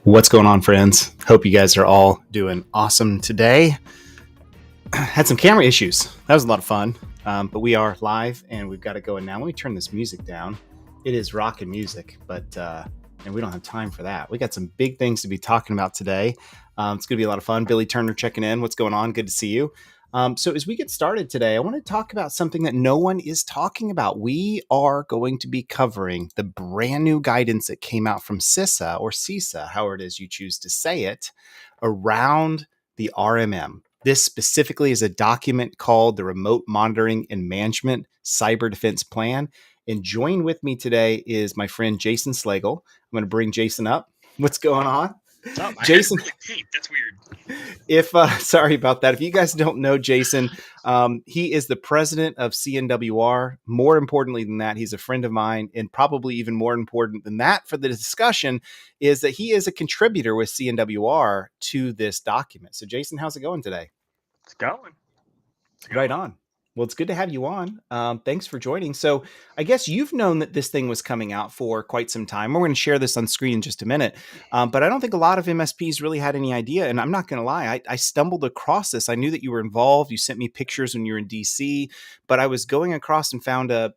What's going on, friends? Hope you guys are all doing awesome today. Had some camera issues. That was a lot of fun, but we are live and we've got to go in now. Let me turn this music down. It is rockin' music, but and we don't have time for that. We got some big things to be talking about today. It's going to be a lot of fun. Billy Turner checking in. What's going on? Good to see you. So as we get started today, I want to talk about something that no one is talking about. We are going to be covering the brand new guidance that came out from CISA or CISA, however it is you choose to say it, around the RMM. This specifically is a document called the Remote Monitoring and Management Cyber Defense Plan. And joining with me today is my friend Jason Slagle. I'm going to bring Jason up. What's going on? Oh, I Jason, really deep. That's weird. if sorry about that. If you guys don't know Jason, he is the president of CNWR. More importantly than that, he's a friend of mine, and probably even more important than that for the discussion is that he is a contributor with CNWR to this document. So, Jason, how's it going today? It's going. Right on. Well, it's good to have you on. Thanks for joining. So I guess you've known that this thing was coming out for quite some time. We're going to share this on screen in just a minute. But I don't think a lot of MSPs really had any idea. And I'm not going to lie, I stumbled across this. I knew that you were involved. You sent me pictures when you were in DC, but I was going across and found a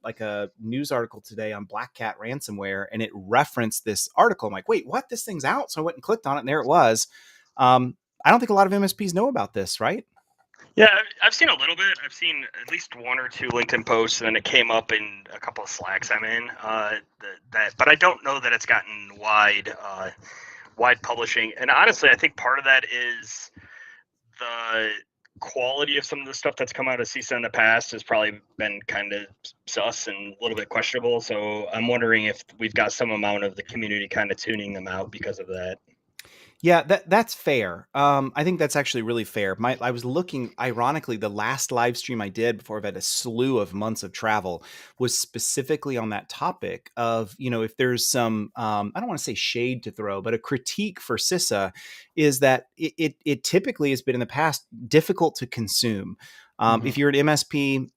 news article today on Black Cat ransomware, and it referenced this article. I'm like, wait, what? This thing's out. So I went and clicked on it, and there it was. I don't think a lot of MSPs know about this, right? Yeah, I've seen a little bit. I've seen at least one or two LinkedIn posts, and then it came up in a couple of Slacks I'm in. But I don't know that it's gotten wide publishing. And honestly, I think part of that is the quality of some of the stuff that's come out of CISA in the past has probably been kind of sus and a little bit questionable. So I'm wondering if we've got some amount of the community kind of tuning them out because of that. Yeah, that's fair. I think that's actually really fair. I was looking, ironically, the last live stream I did before I've had a slew of months of travel was specifically on that topic of, if there's some, I don't want to say shade to throw, but a critique for CISA is that it typically has been in the past difficult to consume. If you're an MSP,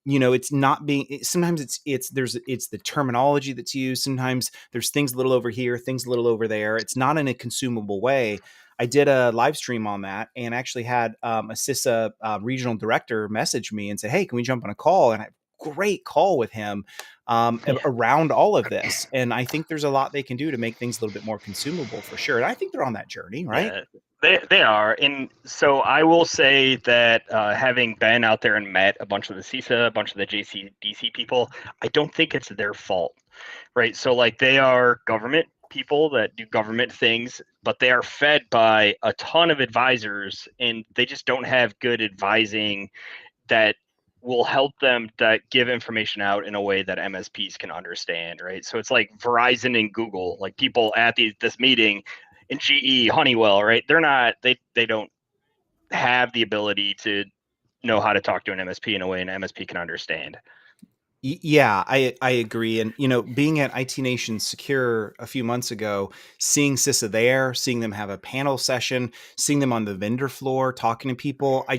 it's not being. Sometimes it's the terminology that's used. Sometimes there's things a little over here, things a little over there. It's not in a consumable way. I did a live stream on that and actually had a CISA regional director message me and say, "Hey, can we jump on a call?" And I had a great call with him around all of this. And I think there's a lot they can do to make things a little bit more consumable for sure. And I think they're on that journey, right? Yeah, they are. And so I will say that having been out there and met a bunch of the CISA, a bunch of the JCDC people, I don't think it's their fault, right? So like they are government people that do government things, but they are fed by a ton of advisors and they just don't have good advising that will help them to give information out in a way that MSPs can understand, right? So it's like Verizon and Google, like people at this meeting in GE, Honeywell, right? They don't have the ability to know how to talk to an MSP in a way an MSP can understand. Yeah, I agree. And, being at IT Nation Secure a few months ago, seeing CISA there, seeing them have a panel session, seeing them on the vendor floor, talking to people, I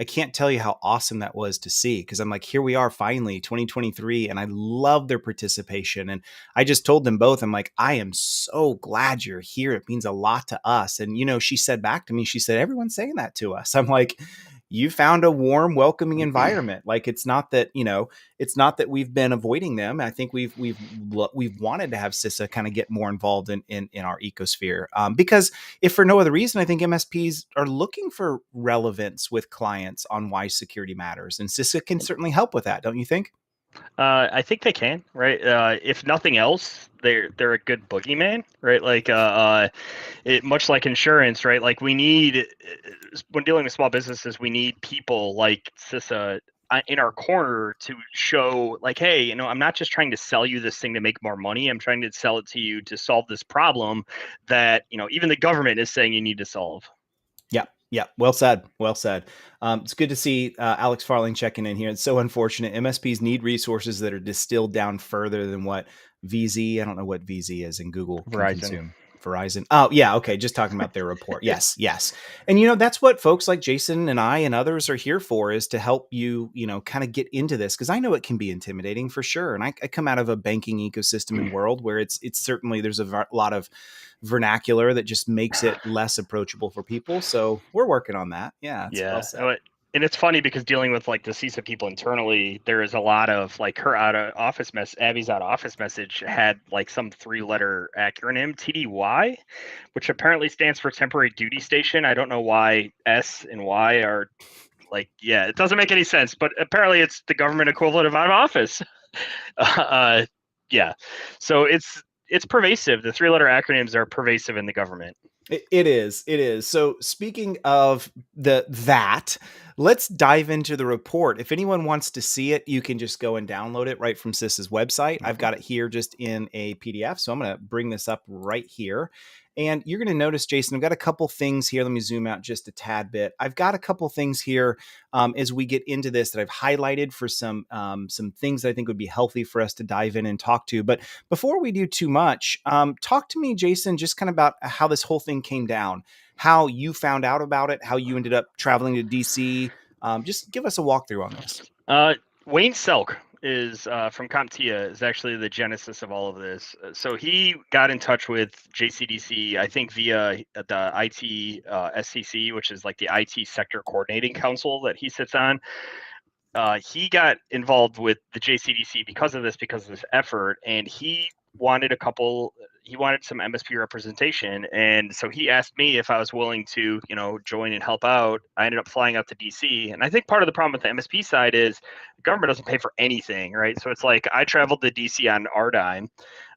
can't tell you how awesome that was to see. Cause I'm like, here we are finally 2023. And I love their participation. And I just told them both, I'm like, I am so glad you're here. It means a lot to us. And, she said back to me, she said, everyone's saying that to us. I'm like, you found a warm, welcoming environment. Like it's not that, it's not that we've been avoiding them. I think we've wanted to have CISA kind of get more involved in our ecosphere because if for no other reason, I think MSPs are looking for relevance with clients on why security matters, and CISA can certainly help with that. Don't you think? I think they can, right? If nothing else, they're a good boogeyman, right? Like much like insurance, right? Like we need when dealing with small businesses, we need people like CISA in our corner to show like, hey, I'm not just trying to sell you this thing to make more money. I'm trying to sell it to you to solve this problem that even the government is saying you need to solve. Yeah. Yeah. Well said. Well said. It's good to see Alex Farling checking in here. It's so unfortunate. MSPs need resources that are distilled down further than what VZ, I don't know what VZ is, and Google can Verizon. consume. Verizon. Oh, yeah. Okay. Just talking about their report. Yes. Yes. And, that's what folks like Jason and I and others are here for, is to help you, kind of get into this. Cause I know it can be intimidating for sure. And I come out of a banking ecosystem and world where it's certainly, there's a lot of vernacular that just makes it less approachable for people. So we're working on that. Yeah. It's well Yeah. said. And it's funny because dealing with like the CISA people internally, there is a lot of like her Abby's out of office message had like some 3-letter acronym, TDY, which apparently stands for temporary duty station. I don't know why S and Y are like, yeah, it doesn't make any sense, but apparently it's the government equivalent of out of office. uh, yeah. So it's pervasive. The 3-letter acronyms are pervasive in the government. It is. It is. So speaking of that, let's dive into the report. If anyone wants to see it, you can just go and download it right from CISA's website. I've got it here just in a PDF. So I'm going to bring this up right here. And you're going to notice, Jason, I've got a couple things here. Let me zoom out just a tad bit. I've got a couple things here as we get into this that I've highlighted for some things that I think would be healthy for us to dive in and talk to. But before we do too much, talk to me, Jason, just kind of about how this whole thing came down, how you found out about it, how you ended up traveling to DC. Just give us a walkthrough on this. Wayne Selk is from CompTIA is actually the genesis of all of this. So he got in touch with JCDC, I think via the IT SCC, which is like the IT Sector Coordinating Council that he sits on. He got involved with the JCDC because of this effort, and he wanted some MSP representation, and so he asked me if I was willing to, join and help out. I ended up flying out to DC, and I think part of the problem with the MSP side is the government doesn't pay for anything, right? So it's like I traveled to DC on our dime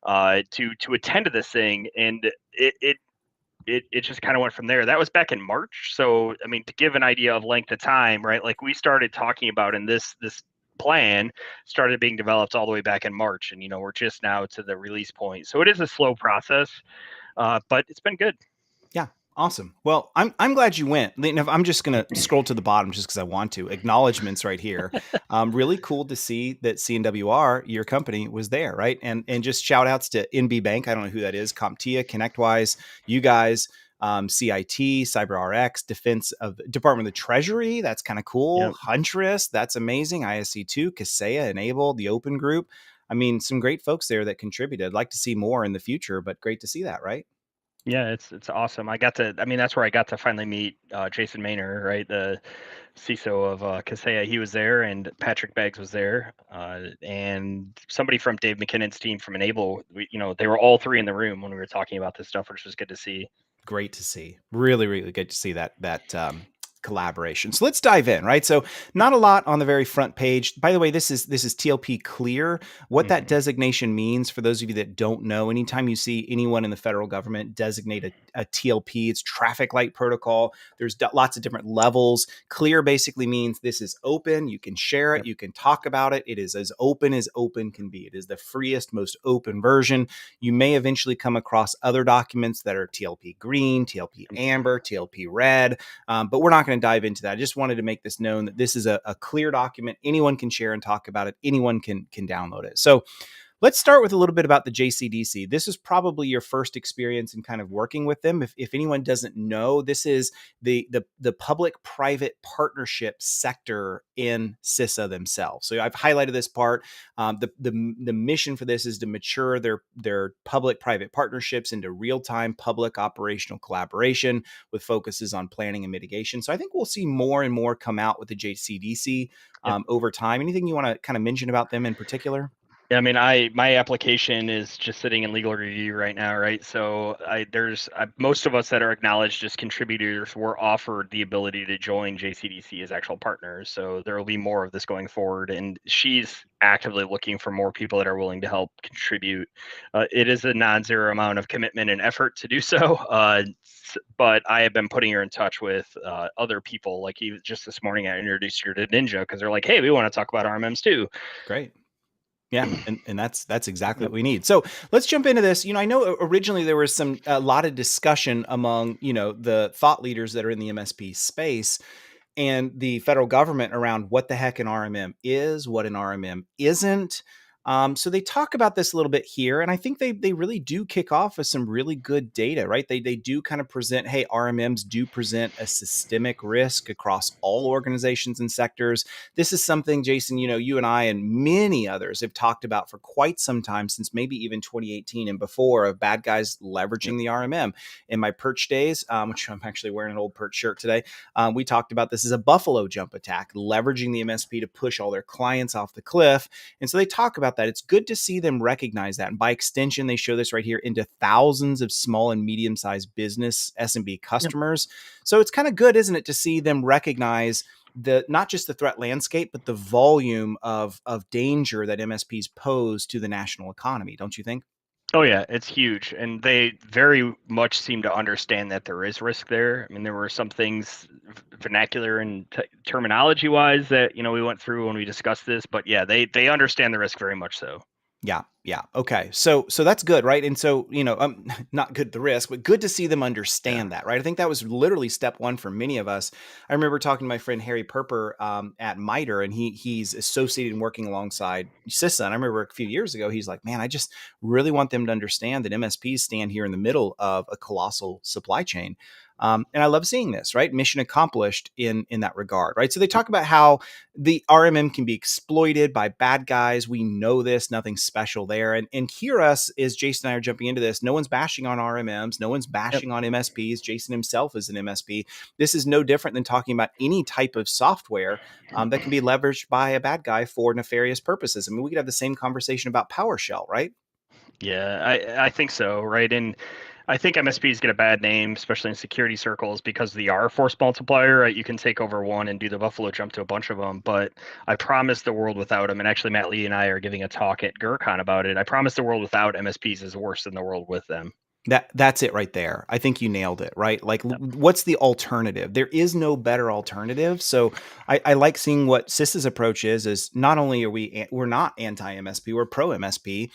to attend to this thing, and it just kind of went from there. That was back in March. So, I mean, to give an idea of length of time, right? Like we started talking about in this plan started being developed all the way back in March, and we're just now to the release point. So it is a slow process, but it's been good. Yeah. Awesome. Well, I'm glad you went. I'm just going to scroll to the bottom just because I want to. Acknowledgements right here. Really cool to see that CNWR, your company, was there, right? And just shout outs to NB Bank. I don't know who that is. CompTIA, ConnectWise, you guys, CIT, CyberRx, Defense of Department of the Treasury. That's kind of cool. Yep. Huntress, that's amazing. ISC2, CISA, Enable, the Open Group. I mean, some great folks there that contributed. I'd like to see more in the future, but great to see that, right? Yeah, it's awesome. I mean, that's where I got to finally meet Jason Maynor, right? The CISO of Kaseya. He was there, and Patrick Beggs was there, and somebody from Dave McKinnon's team from Enable. They were all three in the room when we were talking about this stuff, which was good to see. Great to see. Really, really good to see that collaboration. So let's dive in, right? So not a lot on the very front page. By the way, this is TLP clear. What that designation means, for those of you that don't know, anytime you see anyone in the federal government designate a TLP, it's traffic light protocol. There's lots of different levels. Clear basically means this is open. You can share it. You can talk about it. It is as open can be. It is the freest, most open version. You may eventually come across other documents that are TLP green, TLP amber, TLP red, but we're not going to dive into that. I just wanted to make this known that this is a clear document. Anyone can share and talk about it. Anyone can download it. So let's start with a little bit about the JCDC. This is probably your first experience in kind of working with them. If anyone doesn't know, this is the public-private partnership sector in CISA themselves. So I've highlighted this part. The mission for this is to mature their public-private partnerships into real-time public operational collaboration with focuses on planning and mitigation. So I think we'll see more and more come out with the JCDC over time. Anything you want to kind of mention about them in particular? Yeah, I mean, my application is just sitting in legal review right now, right? So most of us that are acknowledged as contributors were offered the ability to join JCDC as actual partners. So there will be more of this going forward, and she's actively looking for more people that are willing to help contribute. It is a non-zero amount of commitment and effort to do so, but I have been putting her in touch with other people. Like just this morning, I introduced her to Ninja because they're like, "Hey, we want to talk about RMMs too." Great. Yeah, and that's exactly what we need. So let's jump into this. I know originally there was a lot of discussion among the thought leaders that are in the MSP space and the federal government around what the heck an RMM is, what an RMM isn't. So they talk about this a little bit here, and I think they really do kick off with some really good data, right? They do kind of present, hey, RMMs do present a systemic risk across all organizations and sectors. This is something, Jason, you and I and many others have talked about for quite some time, since maybe even 2018 and before, of bad guys Yep. leveraging the RMM. In my Perch days, which I'm actually wearing an old Perch shirt today, we talked about this as a buffalo jump attack, leveraging the MSP to push all their clients off the cliff. And so they talk about that. It's good to see them recognize that. And by extension, they show this right here into thousands of small and medium sized business SMB Yep. customers. So it's kind of good, isn't it, to see them recognize the not just the threat landscape, but the volume of danger that MSPs pose to the national economy, don't you think? Oh yeah, it's huge, and they very much seem to understand that there is risk there. I mean, there were some things vernacular and terminology wise that we went through when we discussed this, but yeah, they understand the risk very much so. Yeah, yeah. Okay. So that's good, right? And so, not good the risk, but good to see them Yeah. understand that, right? I think that was literally step one for many of us. I remember talking to my friend Harry Perper at MITRE, and he's associated and working alongside CISA. And I remember a few years ago, he's like, man, I just really want them to understand that MSPs stand here in the middle of a colossal supply chain. And I love seeing this, right? Mission accomplished in that regard, right? So they talk about how the RMM can be exploited by bad guys. We know this, nothing special there. And hear us as Jason and I are jumping into this. No one's bashing on RMMs. No one's Yep. bashing on MSPs. Jason himself is an MSP. This is no different than talking about any type of software that can be leveraged by a bad guy for nefarious purposes. I mean, we could have the same conversation about PowerShell, right? Yeah, I think so, right? And I think MSPs get a bad name, especially in security circles, because they are a force multiplier. Right? You can take over one and do the buffalo jump to a bunch of them, but I promise the world without them. And actually, Matt Lee and I are giving a talk at GurCon about it. I promise the world without MSPs is worse than the world with them. That's it right there. I think you nailed it, right? Like, Yep. what's the alternative? There is no better alternative. So I like seeing what CIS's approach is not only are we're not anti MSP, we're pro MSP.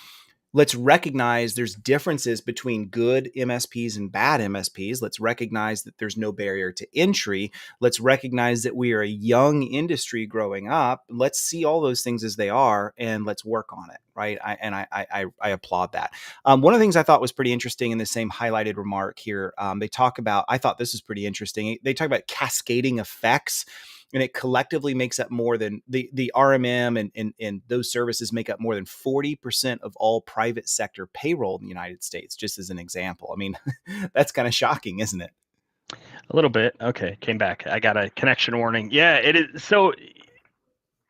Let's recognize there's differences between good MSPs and bad MSPs. Let's recognize that there's no barrier to entry. Let's recognize that we are a young industry growing up. Let's see all those things as they are, and let's work on it. Right. I applaud that. One of the things I thought was pretty interesting in the same highlighted remark here, they talk about, I thought this was pretty interesting. They talk about cascading effects, and it collectively makes up more than the RMM and those services make up more than 40% of all private sector payroll in the United States, just as an example. I mean, that's kind of shocking, isn't it? A little bit. Okay, came back. I got a connection warning. Yeah, it is. So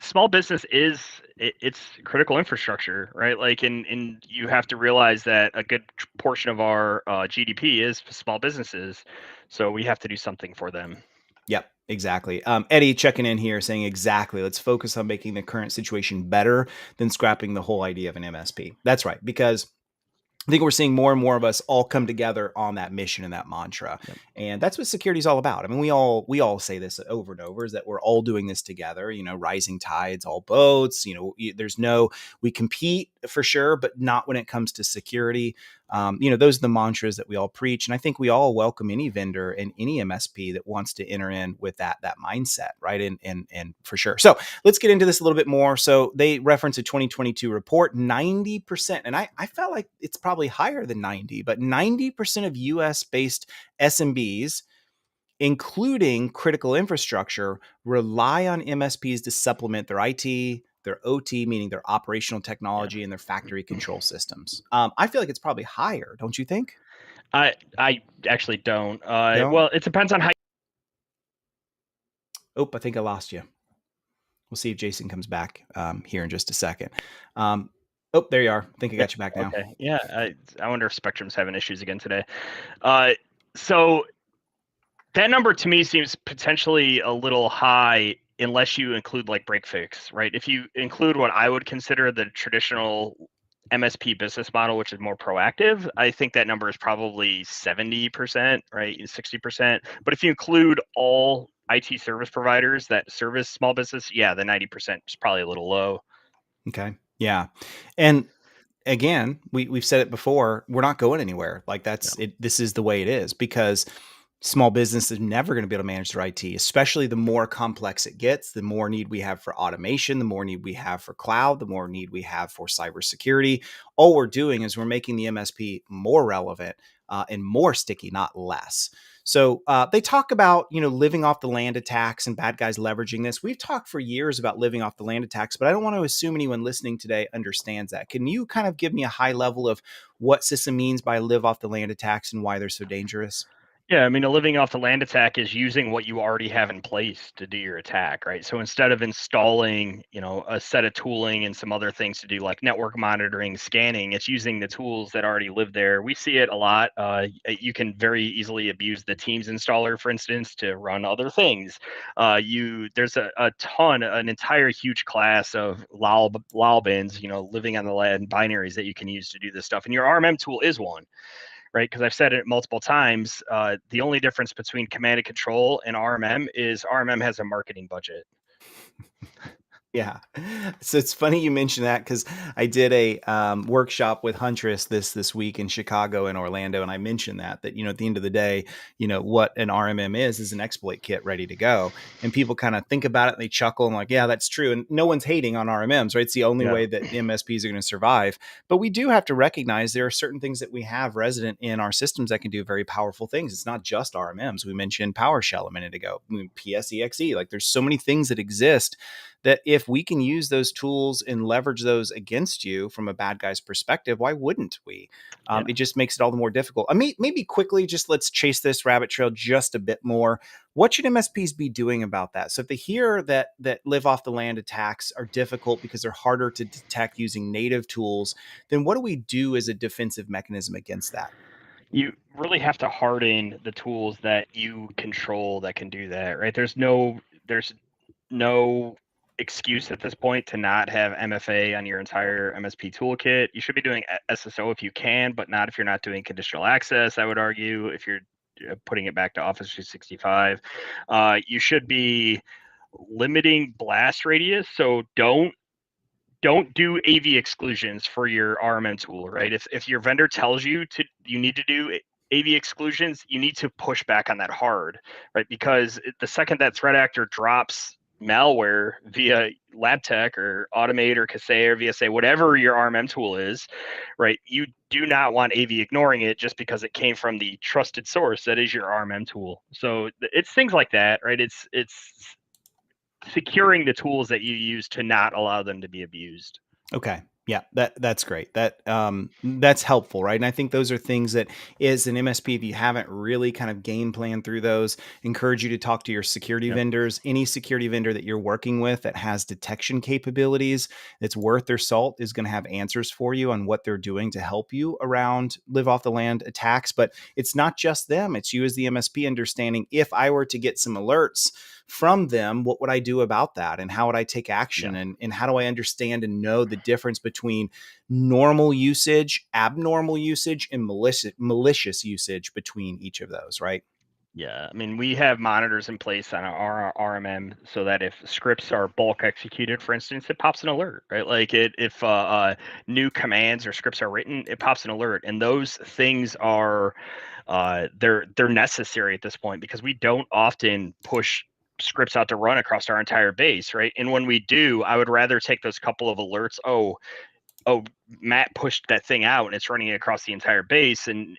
small business is it's critical infrastructure, right? Like, and you have to realize that a good portion of our GDP is small businesses, so we have to do something for them. Yep, exactly. Eddie checking in here saying exactly. Let's focus on making the current situation better than scrapping the whole idea of an MSP. That's right, because I think we're seeing more and more of us all come together on that mission and that mantra. Yep. And that's what security is all about. I mean, we all say this over and over, is that we're all doing this together, rising tides, all boats, we compete for sure, but not when it comes to security. Those are the mantras that we all preach. And I think we all welcome any vendor and any MSP that wants to enter in with that mindset. Right. And for sure. So let's get into this a little bit more. So they reference a 2022 report, 90%. And I felt like it's probably higher than 90, but 90% of US based SMBs, including critical infrastructure, rely on MSPs to supplement their IT, their OT, meaning their operational Yeah. technology, and their factory control systems. I feel like it's probably higher, don't you think? I actually don't. No? Well, it depends on how. Oh, I think I lost you. We'll see if Jason comes back here in just a second. Oh, there you are. I think I Yeah. got you back now. Okay. Yeah. I wonder if Spectrum's having issues again today. So that number to me seems potentially a little high unless you include like break fix, right? If you include what I would consider the traditional MSP business model, which is more proactive, I think that number is probably 70%, right? 60%. But if you include all IT service providers that service small business, yeah, the 90% is probably a little low. Okay. Yeah. And again, we've said it before, we're not going anywhere. Like, No. that's it. This is the way it is, because Small business is never going to be able to manage their IT, especially the more complex it gets, the more need we have for automation, the more need we have for cloud, the more need we have for cybersecurity. All we're doing is we're making the MSP more relevant and more sticky, not less. So they talk about, living off the land attacks and bad guys leveraging this. We've talked for years about living off the land attacks, but I don't want to assume anyone listening today understands that. Can you kind of give me a high level of what CISA means by live off the land attacks and why they're so dangerous? Yeah, I mean, a living off the land attack is using what you already have in place to do your attack, right? So instead of installing, a set of tooling and some other things to do like network monitoring, scanning, it's using the tools that already live there. We see it a lot. You can very easily abuse the Teams installer, for instance, to run other things. There's a ton, an entire huge class of lol bins, living on the land binaries that you can use to do this stuff, and your RMM tool is one, right? Because I've said it multiple times. The only difference between command and control and RMM is RMM has a marketing budget. Yeah. So it's funny you mentioned that because I did a workshop with Huntress this week in Chicago and Orlando, and I mentioned that at the end of the day, what an RMM is an exploit kit ready to go, and people kind of think about it and they chuckle and like, yeah, that's true, and no one's hating on RMMs, right? It's the only Yeah. way that MSPs are going to survive, but we do have to recognize there are certain things that we have resident in our systems that can do very powerful things. It's not just RMMs. We mentioned PowerShell a minute ago, PSEXE. Like there's so many things that exist that if we can use those tools and leverage those against you from a bad guy's perspective, why wouldn't we? Yeah. It just makes it all the more difficult. I mean, maybe quickly, just let's chase this rabbit trail just a bit more. What should MSPs be doing about that? So if they hear that live off the land attacks are difficult because they're harder to detect using native tools, then what do we do as a defensive mechanism against that? You really have to harden the tools that you control that can do that, right? There's no excuse at this point to not have MFA on your entire MSP toolkit. You should be doing SSO if you can, but not if you're not doing conditional access. I would argue if you're putting it back to Office 365, you should be limiting blast radius. So don't do AV exclusions for your RMM tool, right? If your vendor tells you you need to do AV exclusions, you need to push back on that hard, right? Because the second that threat actor drops malware via LabTech or Automate or Kaseya or VSA, whatever your RMM tool is, right? You do not want AV ignoring it just because it came from the trusted source that is your RMM tool. So it's things like that, right? It's securing the tools that you use to not allow them to be abused. Okay. Yeah, that's great. That's helpful, right? And I think those are things that, as an MSP, if you haven't really kind of game plan through those, encourage you to talk to your security Yep. vendors. Any security vendor that you're working with that has detection capabilities that's worth their salt is going to have answers for you on what they're doing to help you around live off the land attacks. But it's not just them; it's you as the MSP understanding. If I were to get some alerts from them, what would I do about that? And how would I take action? Yeah. And how do I understand and know the difference between normal usage, abnormal usage, and malicious usage between each of those, right? Yeah, I mean, we have monitors in place on our RMM so that if scripts are bulk executed, for instance, it pops an alert, right? Like if new commands or scripts are written, it pops an alert, and those things are they're necessary at this point because we don't often push scripts out to run across our entire base, right? And when we do, I would rather take those couple of alerts. Oh, Matt pushed that thing out and it's running across the entire base, and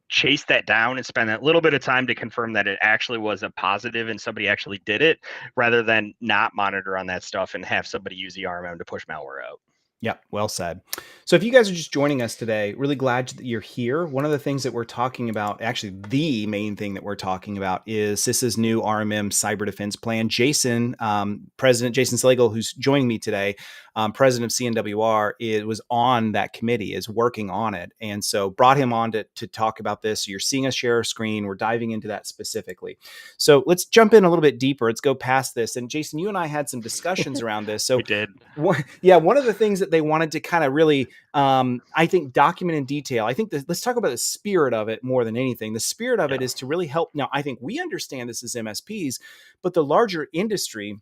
chase that down and spend that little bit of time to confirm that it actually was a positive and somebody actually did it, rather than not monitor on that stuff and have somebody use the RMM to push malware out. Yep, well said. So, if you guys are just joining us today, really glad that you're here. One of the things that we're talking about, actually, the main thing that we're talking about is CISA's new RMM Cyber Defense Plan. Jason, President Jason Slagle, who's joining me today, president of CNWR, was on that committee, is working on it. And so, brought him on to talk about this. So you're seeing us share our screen. We're diving into that specifically. So, let's jump in a little bit deeper. Let's go past this. And, Jason, you and I had some discussions around this. We So, did. one of the things that they wanted to kind of really, I think, document in detail. I think let's talk about the spirit of it more than anything. The spirit of Yeah. it is to really help. Now, I think we understand this as MSPs, but the larger industry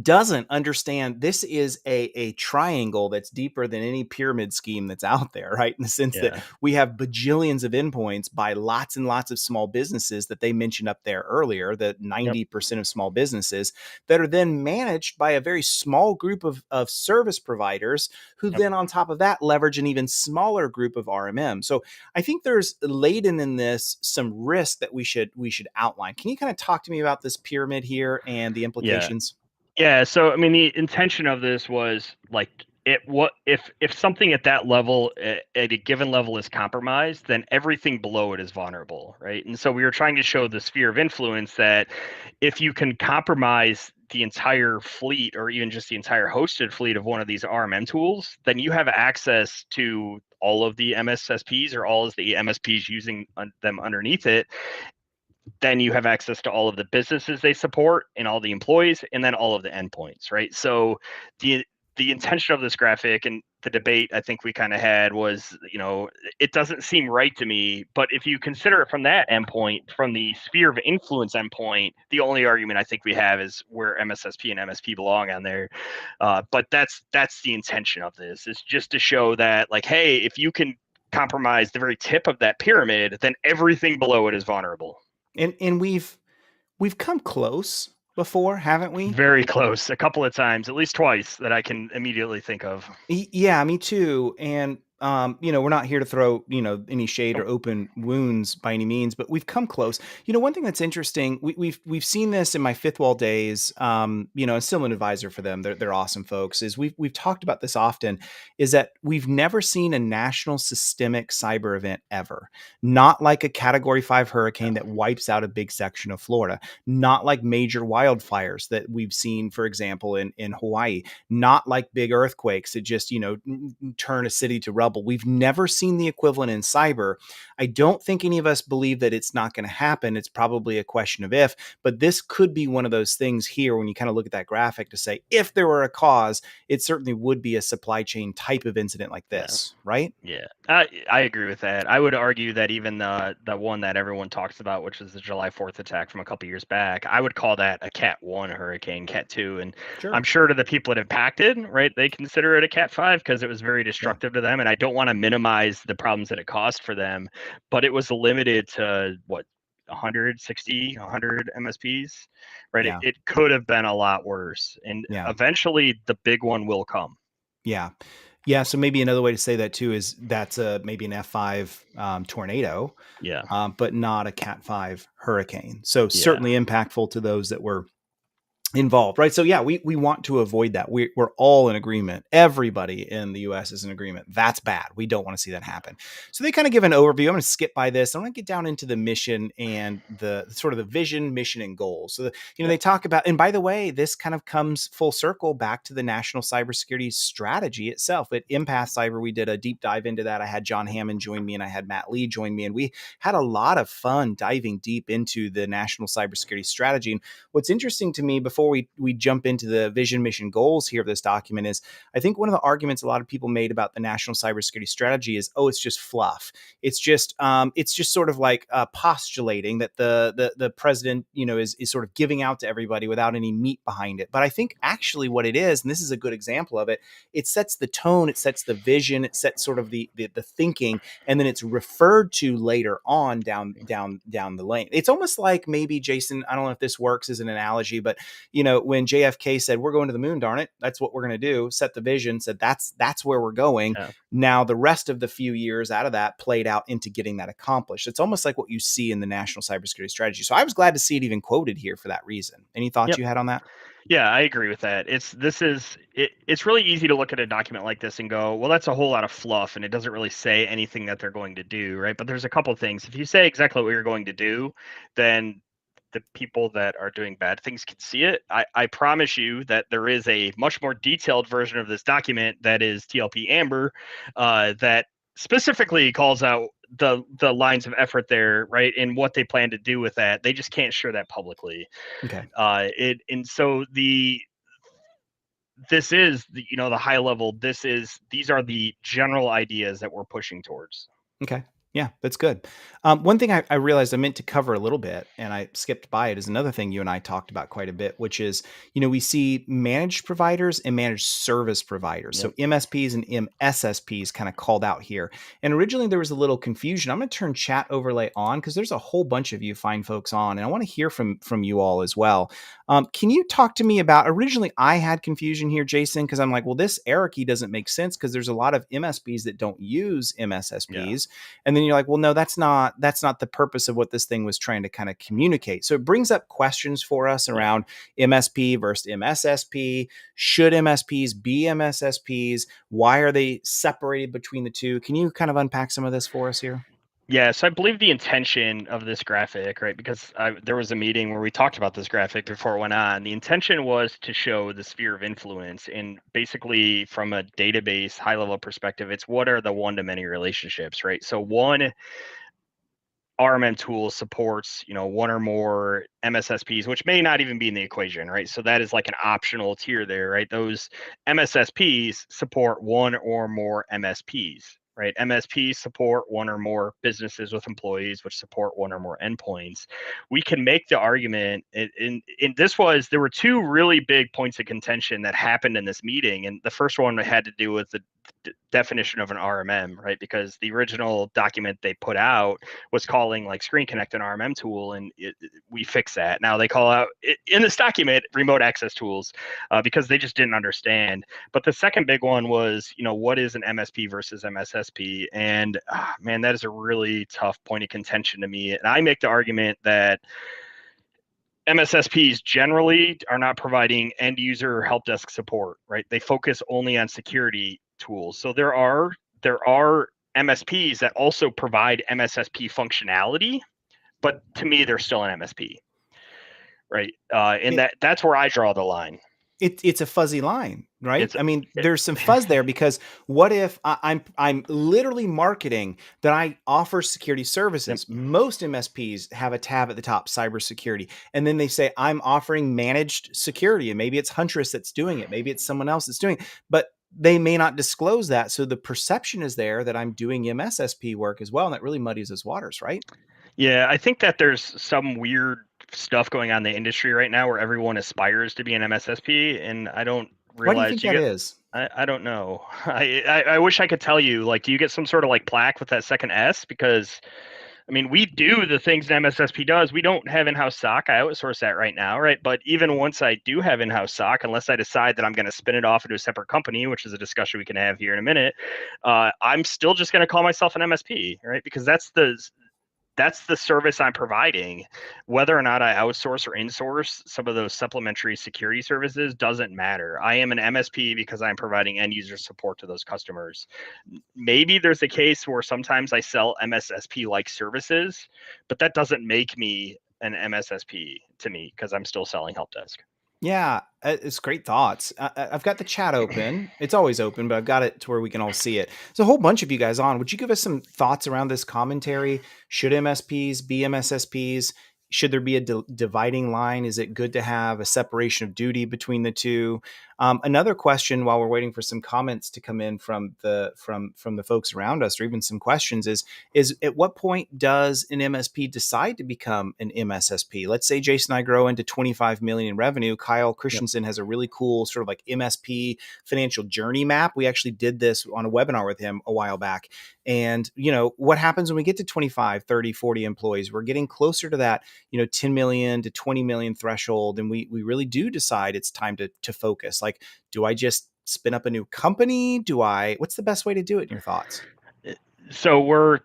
doesn't understand this is a triangle that's deeper than any pyramid scheme that's out there, right? In the sense that Yeah. we have bajillions of endpoints by lots and lots of small businesses that they mentioned up there earlier, that Yep. 90% of small businesses that are then managed by a very small group of service providers who Yep. then on top of that leverage an even smaller group of RMM. So I think there's laden in this some risk that we should outline. Can you kind of talk to me about this pyramid here and the Yeah. implications? Yeah, so I mean, the intention of this was like it. What if something at that level, at a given level, is compromised, then everything below it is vulnerable, right? And so we were trying to show the sphere of influence that if you can compromise the entire fleet, or even just the entire hosted fleet of one of these RMM tools, then you have access to all of the MSSPs or all of the MSPs using them underneath it. Then you have access to all of the businesses they support and all the employees, and then all of the endpoints, right? So the intention of this graphic and the debate I think we kind of had was, it doesn't seem right to me, but if you consider it from that endpoint, from the sphere of influence endpoint, the only argument I think we have is where MSSP and MSP belong on there. But that's the intention of this, is just to show that, like, hey, if you can compromise the very tip of that pyramid, then everything below it is vulnerable. And we've come close before, haven't we? Very close, a couple of times, at least twice that I can immediately think of. Yeah, me too. And we're not here to throw, any shade Nope. or open wounds by any means, but we've come close. One thing that's interesting, we've seen this in my fifth wall days. I'm still an advisor for them. They're awesome folks. Is we've talked about this often, is that we've never seen a national systemic cyber event ever. Not like a Category 5 hurricane that wipes out a big section of Florida. Not like major wildfires that we've seen, for example, in Hawaii. Not like big earthquakes that just, turn a city to rubble. We've never seen the equivalent in cyber. I don't think any of us believe that it's not going to happen. It's probably a question of if, but this could be one of those things here when you kind of look at that graphic to say, if there were a cause, it certainly would be a supply chain type of incident like Yeah. this, right? Yeah, I agree with that. I would argue that even the one that everyone talks about, which is the July 4th attack from a couple years back, I would call that a Cat 1 hurricane, Cat 2. And I'm Sure. sure to the people it impacted, right, they consider it a Cat 5 because it was very Yeah. destructive to them. And I don't want to minimize the problems that it caused for them, but it was limited to what, 160, 100 MSPs, right? It, Yeah. it could have been a lot worse. And Yeah. eventually the big one will come. Yeah. Yeah. So maybe another way to say that too is that's maybe an F5 tornado, Yeah. but not a Cat 5 hurricane. So Yeah. certainly impactful to those that were involved, right? So yeah, we want to avoid that. We're all in agreement. Everybody in the US is in agreement. That's bad. We don't want to see that happen. So they kind of give an overview. I'm going to skip by this. I'm going to get down into the mission and the sort of the vision, mission, and goals. So Yep. they talk about, and by the way, this kind of comes full circle back to the national cybersecurity strategy itself. At Empath Cyber, we did a deep dive into that. I had John Hammond join me and I had Matt Lee join me, and we had a lot of fun diving deep into the national cybersecurity strategy. And what's interesting to me before we jump into the vision, mission, goals here of this document is I think one of the arguments a lot of people made about the national cybersecurity strategy is, oh, it's just fluff. It's just sort of like postulating that the president is sort of giving out to everybody without any meat behind it. But I think actually what it is, and this is a good example of it, it sets the tone, it sets the vision, it sets sort of the thinking, and then it's referred to later on down the lane. It's almost like maybe, Jason, I don't know if this works as an analogy, but when JFK said, we're going to the moon, darn it, that's what we're going to do, set the vision, said that's where we're going. Yeah. Now the rest of the few years out of that played out into getting that accomplished. It's almost like what you see in the national cybersecurity strategy. So I was glad to see it even quoted here for that reason. Any thoughts Yep. you had on that? Yeah, I agree with that. It's really easy to look at a document like this and go, well, that's a whole lot of fluff and it doesn't really say anything that they're going to do, right? But there's a couple of things. If you say exactly what you're going to do, then the people that are doing bad things can see it. I promise you that there is a much more detailed version of this document that is TLP Amber, that specifically calls out the lines of effort there, right, and what they plan to do with that. They just can't share that publicly. Okay. It and so this is the high level. These are the general ideas that we're pushing towards. Okay. Yeah, that's good. One thing I realized I meant to cover a little bit, and I skipped by it, is another thing you and I talked about quite a bit, which is, we see managed providers and managed service providers. So Yep. MSPs and MSSPs kind of called out here. And originally there was a little confusion. I'm going to turn chat overlay on because there's a whole bunch of you fine folks on, and I want to hear from you all as well. Can you talk to me about, originally I had confusion here, Jason, because I'm like, well, this error key doesn't make sense because there's a lot of MSPs that don't use Yeah. MSSPs. And then you're like, well, no, that's not the purpose of what this thing was trying to kind of communicate. So it brings up questions for us Yeah. around MSP versus MSSP. Should MSPs be MSSPs? Why are they separated between the two? Can you kind of unpack some of this for us here? Yeah, so I believe the intention of this graphic, right? Because there was a meeting where we talked about this graphic before it went on. The intention was to show the sphere of influence, and basically, from a database high level perspective, it's what are the one to many relationships, right? So one RMM tool supports, one or more MSSPs, which may not even be in the equation, right? So that is like an optional tier there, right? Those MSSPs support one or more MSPs, right? MSPs support one or more businesses with employees, which support one or more endpoints. We can make the argument, there were two really big points of contention that happened in this meeting. And the first one had to do with the definition of an RMM, right? Because the original document they put out was calling like Screen Connect an RMM tool, and we fix that. Now they call out in this document remote access tools because they just didn't understand. But the second big one was, what is an MSP versus MSSP? And man, that is a really tough point of contention to me. And I make the argument that MSSPs generally are not providing end user help desk support, right? They focus only on security tools. So there are MSPs that also provide MSSP functionality, but to me, they're still an MSP, right? And It, that's where I draw the line. it's a fuzzy line, right? It's I mean, it, there's some fuzz there because what if I'm literally marketing that I offer security yep. services? Most MSPs have a tab at the top, cybersecurity, and then they say I'm offering managed security, and maybe it's Huntress that's doing it, maybe it's someone else that's doing it, but they may not disclose that. So the perception is there that I'm doing MSSP work as well, and that really muddies those waters, right? Yeah, I think that there's some weird stuff going on in the industry right now where everyone aspires to be an MSSP, and I don't Why do you realize think you that get. is? I don't know. I wish I could tell you. Like, do you get some sort of like plaque with that second S? Because I mean, we do the things an MSSP does. We don't have in-house SOC. I outsource that right now, right? But even once I do have in-house SOC, unless I decide that I'm going to spin it off into a separate company, which is a discussion we can have here in a minute, I'm still just going to call myself an MSP, right? Because that's the service I'm providing. Whether or not I outsource or insource some of those supplementary security services doesn't matter. I am an MSP because I'm providing end user support to those customers. Maybe there's a case where sometimes I sell MSSP like services, but that doesn't make me an MSSP to me because I'm still selling help desk. Yeah, it's great thoughts. I've got the chat open. It's always open, but I've got it to where we can all see it. There's a whole bunch of you guys on. Would you give us some thoughts around this commentary? Should MSPs be MSSPs? Should there be a dividing line? Is it good to have a separation of duty between the two? Another question, while we're waiting for some comments to come in from the folks around us, or even some questions, is at what point does an MSP decide to become an MSSP? Let's say Jason and I grow into 25 million in revenue. Kyle Yep. Christensen has a really cool sort of like MSP financial journey map. We actually did this on a webinar with him a while back. And, what happens when we get to 25, 30, 40 employees? We're getting closer to that, 10 million to 20 million threshold. And we really do decide it's time to focus. Like, do I just spin up a new company? What's the best way to do it in your thoughts? So we're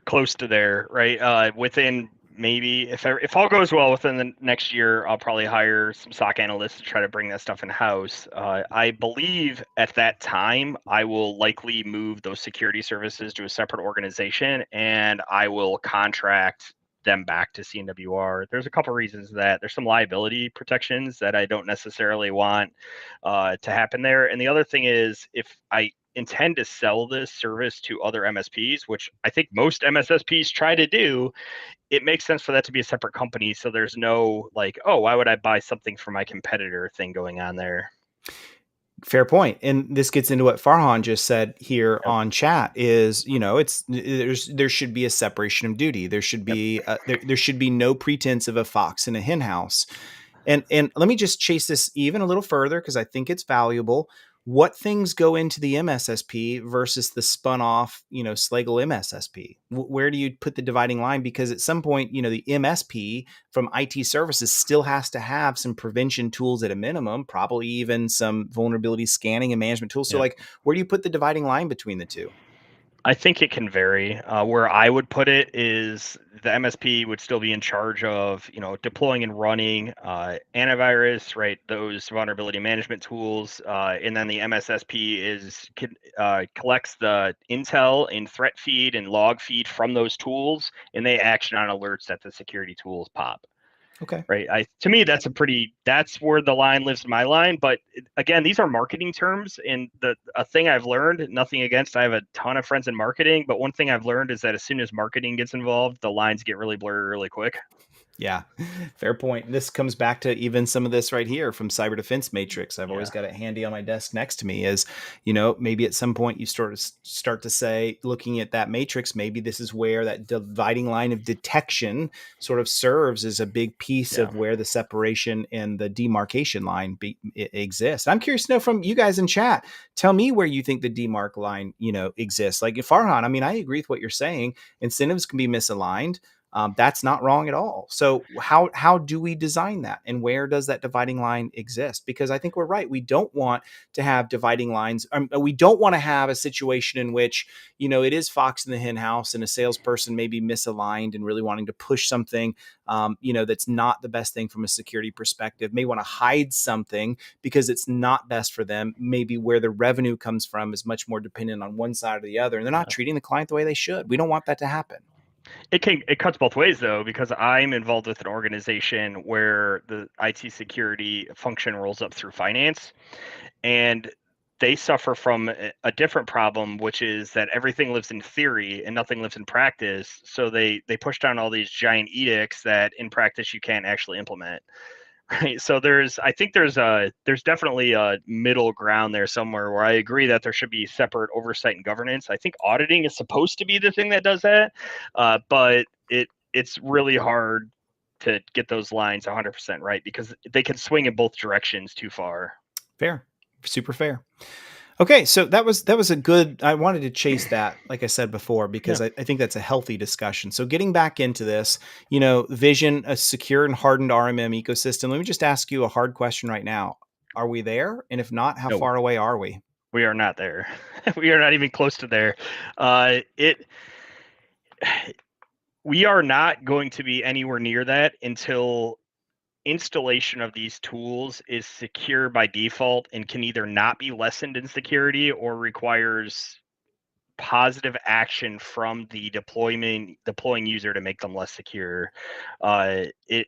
close to there, right? Within maybe if all goes well within the next year, I'll probably hire some SOC analysts to try to bring that stuff in house. I believe at that time I will likely move those security services to a separate organization, and I will contract them back to CNWR. There's a couple reasons that there's some liability protections that I don't necessarily want to happen there, and the other thing is if I intend to sell this service to other MSPs, which I think most MSSPs try to do, it makes sense for that to be a separate company. So there's no like, oh, why would I buy something from my competitor thing going on there? Fair point. And this gets into what Farhan just said here Yep. on chat is, there should be a separation of duty. There should Yep. be there should be no pretense of a fox in a hen house. And let me just chase this even a little further because I think it's valuable. What things go into the MSSP versus the spun off, Slagle MSSP? Where do you put the dividing line? Because at some point, the MSP from IT services still has to have some prevention tools at a minimum, probably even some vulnerability scanning and management tools. So, Yep. like, where do you put the dividing line between the two? I think it can vary. Where I would put it is the MSP would still be in charge of, deploying and running antivirus, right? Those vulnerability management tools, and then the MSSP collects the intel and threat feed and log feed from those tools, and they action on alerts that the security tools pop. Okay. Right. To me, that's where the line lives in my line. But again, these are marketing terms. And a thing I've learned, nothing against, I have a ton of friends in marketing, but one thing I've learned is that as soon as marketing gets involved, the lines get really blurry really quick. Yeah, fair point. This comes back to even some of this right here from Cyber Defense Matrix. I've always Yeah. got it handy on my desk next to me. Is maybe at some point you start to say, looking at that matrix, maybe this is where that dividing line of detection sort of serves as a big piece Yeah. of where the separation and the demarcation line exists. I'm curious to know from you guys in chat. Tell me where you think the demarc line exists. Like Farhan, I mean, I agree with what you're saying. Incentives can be misaligned. That's not wrong at all. So how do we design that, and where does that dividing line exist? Because I think we're right. We don't want to have dividing lines. We don't want to have a situation in which it is fox in the hen house, and a salesperson may be misaligned and really wanting to push something, that's not the best thing from a security perspective. May want to hide something because it's not best for them. Maybe where the revenue comes from is much more dependent on one side or the other, and they're not Yeah. treating the client the way they should. We don't want that to happen. It cuts both ways though, because I'm involved with an organization where the IT security function rolls up through finance, and they suffer from a different problem, which is that everything lives in theory and nothing lives in practice. So they push down all these giant edicts that in practice you can't actually implement. Right. So there's definitely a middle ground there somewhere where I agree that there should be separate oversight and governance. I think auditing is supposed to be the thing that does that, but it's really hard to get those lines 100% right because they can swing in both directions too far. Fair, super fair. Okay, so that was a good. I wanted to chase that, like I said before, because Yeah. I think that's a healthy discussion. So getting back into this, vision a secure and hardened RMM ecosystem. Let me just ask you a hard question right now: are we there? And if not, how No, far away are we? we are not there. We are not even close to there. It We are not going to be anywhere near that until installation of these tools is secure by default and can either not be lessened in security or requires positive action from the deploying user to make them less secure. It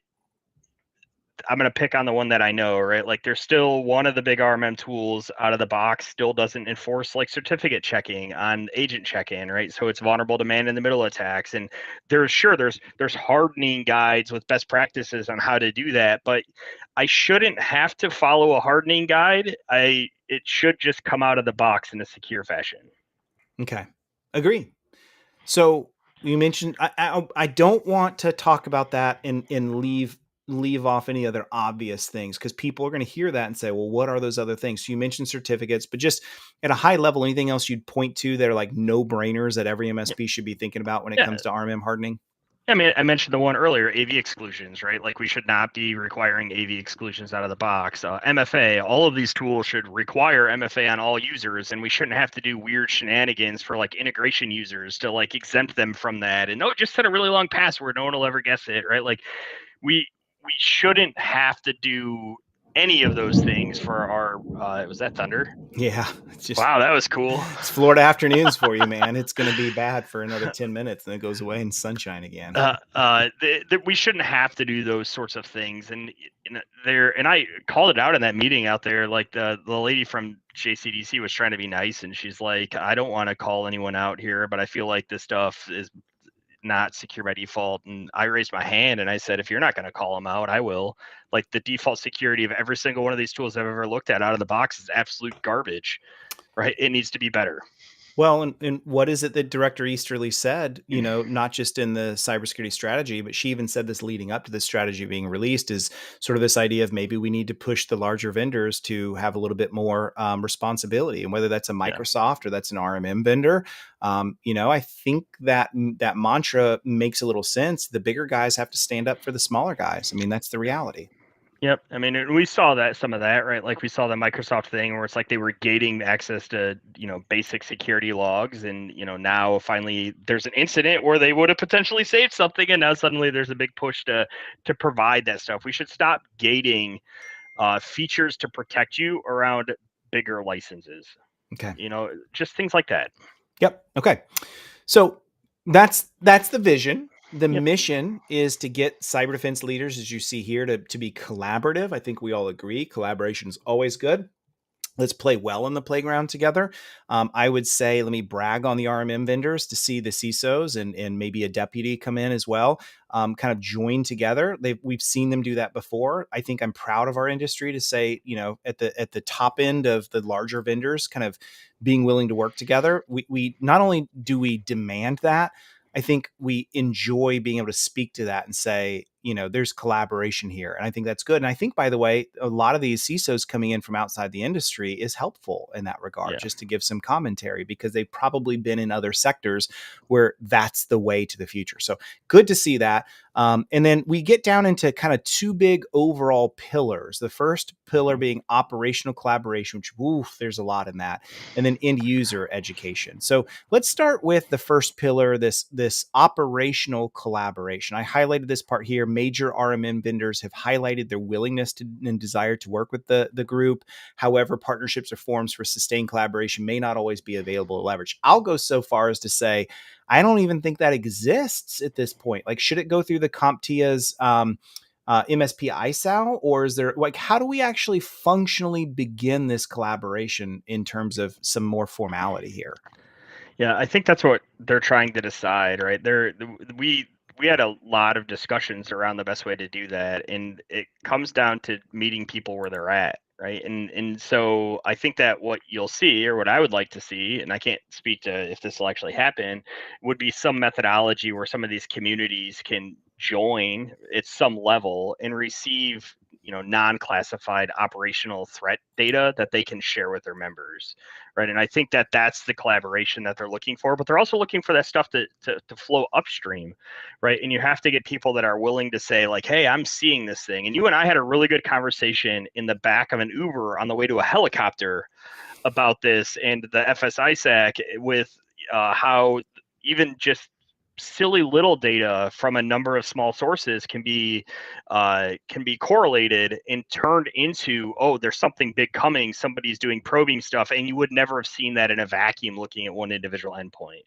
I'm going to pick on the one that I know, right? Like there's still one of the big RMM tools out of the box still doesn't enforce like certificate checking on agent check-in, right? So it's vulnerable to man in the middle attacks. And there's hardening guides with best practices on how to do that, but I shouldn't have to follow a hardening guide. It should just come out of the box in a secure fashion. Okay, agree. So you mentioned I don't want to talk about that and leave off any other obvious things because people are going to hear that and say, well, what are those other things? So you mentioned certificates, but just at a high level, anything else you'd point to that are like no brainers that every MSP should be thinking about when it Yeah. comes to RMM hardening? I mean, I mentioned the one earlier, AV exclusions, right? Like we should not be requiring AV exclusions out of the box. MFA, all of these tools should require MFA on all users, and we shouldn't have to do weird shenanigans for like integration users to like exempt them from that. And no, just set a really long password, no one will ever guess it, right? Like we we shouldn't have to do any of those things for our. Was that Thunder? Yeah, it's just Wow, that was cool. it's Florida afternoons for you, man. It's going to be bad for another 10 minutes and it goes away in sunshine again. We shouldn't have to do those sorts of things, and I called it out in that meeting out there. Like the lady from JCDC was trying to be nice, and she's like, I don't want to call anyone out here, but I feel like this stuff is not secure by default. And I raised my hand and I said, if you're not going to call them out, I will. Like the default security of every single one of these tools I've ever looked at out of the box is absolute garbage, right? It needs to be better. Well, and what is it that Director Easterly said, not just in the cybersecurity strategy, but she even said this leading up to this strategy being released is sort of this idea of maybe we need to push the larger vendors to have a little bit more responsibility. And whether that's a Yeah. Microsoft or that's an RMM vendor, I think that mantra makes a little sense. The bigger guys have to stand up for the smaller guys. I mean, that's the reality. Yep. I mean, we saw some of that, right? Like we saw the Microsoft thing where it's like they were gating access to, basic security logs. And, now finally there's an incident where they would have potentially saved something. And now suddenly there's a big push to provide that stuff. We should stop gating features to protect you around bigger licenses, Okay. just things like that. Yep. Okay. So that's the vision. The Yep. mission is to get cyber defense leaders, as you see here, to be collaborative. I think we all agree collaboration is always good. Let's play well in the playground together. I would say, let me brag on the RMM vendors to see the CISOs and maybe a deputy come in as well, kind of join together. We've seen them do that before. I think I'm proud of our industry to say, at the top end of the larger vendors, kind of being willing to work together. We not only do we demand that, I think we enjoy being able to speak to that and say, there's collaboration here. And I think that's good. And I think, by the way, a lot of these CISOs coming in from outside the industry is helpful in that regard, Yeah. just to give some commentary, because they've probably been in other sectors where that's the way to the future. So good to see that. And then we get down into kind of two big overall pillars. The first pillar being operational collaboration, which, there's a lot in that, and then end user education. So let's start with the first pillar, this operational collaboration. I highlighted this part here. Major RMM vendors have highlighted their willingness to and desire to work with the group. However, partnerships or forums for sustained collaboration may not always be available to leverage. I'll go so far as to say, I don't even think that exists at this point. Like, should it go through the CompTIA's MSP ISAL, or is there, like, how do we actually functionally begin this collaboration in terms of some more formality here? Yeah, I think that's what they're trying to decide, right? We had a lot of discussions around the best way to do that, and it comes down to meeting people where they're at, right? And so I think that what you'll see, or what I would like to see, and I can't speak to if this will actually happen, would be some methodology where some of these communities can join at some level and receive non-classified operational threat data that they can share with their members, right? And I think that that's the collaboration that they're looking for, but they're also looking for that stuff to flow upstream, right? And you have to get people that are willing to say, like, hey, I'm seeing this thing. And you and I had a really good conversation in the back of an Uber on the way to a helicopter about this, and the FSISAC with how even just silly little data from a number of small sources can be correlated and turned into, oh, there's something big coming, somebody's doing probing stuff, and you would never have seen that in a vacuum looking at one individual endpoint.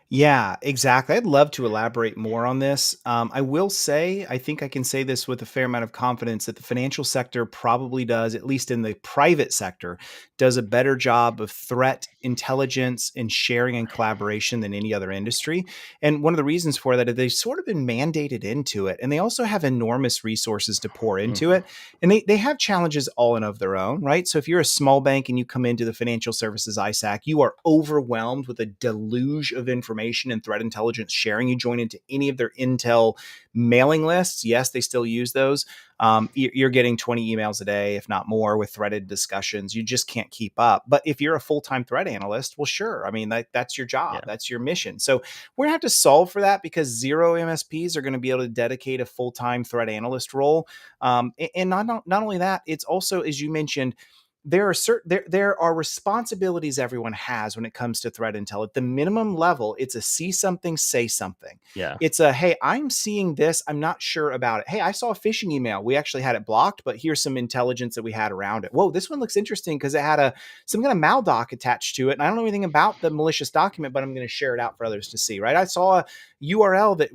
Yeah, exactly. I'd love to elaborate more on this. I will say, I think I can say this with a fair amount of confidence, that the financial sector probably does, at least in the private sector, does a better job of threat intelligence and sharing and collaboration than any other industry. And one of the reasons for that is they've sort of been mandated into it. And they also have enormous resources to pour into Mm-hmm. it. And they have challenges all and of their own, right? So if you're a small bank and you come into the financial services ISAC, you are overwhelmed with a deluge of information and threat intelligence sharing. You join into any of their intel mailing lists. Yes, they still use those. You're getting 20 emails a day, if not more, with threaded discussions. You just can't keep up. But if you're a full-time threat analyst, well, sure. I mean, that's your job. Yeah. That's your mission. So we're going to have to solve for that, because zero MSPs are going to be able to dedicate a full-time threat analyst role. And not only that, it's also, as you mentioned, there are responsibilities everyone has when it comes to threat intel. At the minimum level, it's a see something, say something. Yeah. It's a, hey, I'm seeing this, I'm not sure about it. Hey, I saw a phishing email. We actually had it blocked, but here's some intelligence that we had around it. Whoa, this one looks interesting because it had some kind of maldoc attached to it, and I don't know anything about the malicious document, but I'm going to share it out for others to see. Right? I saw a URL that